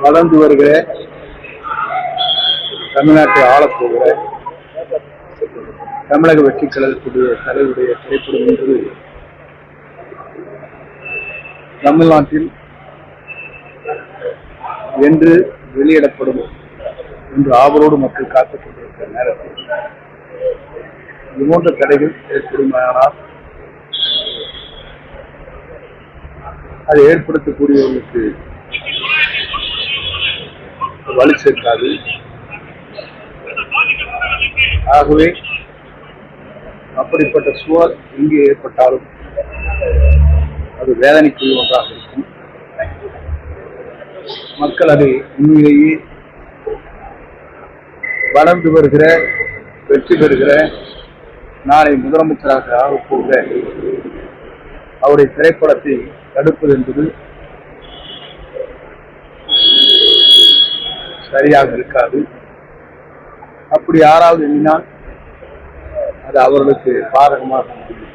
வளர்ந்து வருகிற தமிழ்நாட்டை ஆளப்போகிற தமிழக வெற்றி கழகத்துடைய தலைவருடைய திரைப்படம் என்பது தமிழ்நாட்டில் என்று வெளியிடப்படும் என்று ஆவலோடு மக்கள் காத்துக் கொண்டிருக்கிற நேரத்தில் இது போன்ற தடைகள் ஏற்படுமானால் அதை ஏற்படுத்தக்கூடியவர்களுக்கு வலு சேர்க்காது. ஆகவே அப்படிப்பட்ட சூழல் எங்கே ஏற்பட்டாலும் அது வேதனைக்குரிய ஒன்றாக இருக்கும். மக்கள் அதை உண்மையிலேயே வளர்ந்து வருகிற வெற்றி பெறுகிற நாளை முதலமைச்சராக ஆகப்போகிற அவருடைய திரைப்படத்தை தடுப்பது என்பது சரியாக இருக்காது. அப்படி யாராவது எண்ணினால் அது அவர்களுக்கு பாதகமாக முடியும்.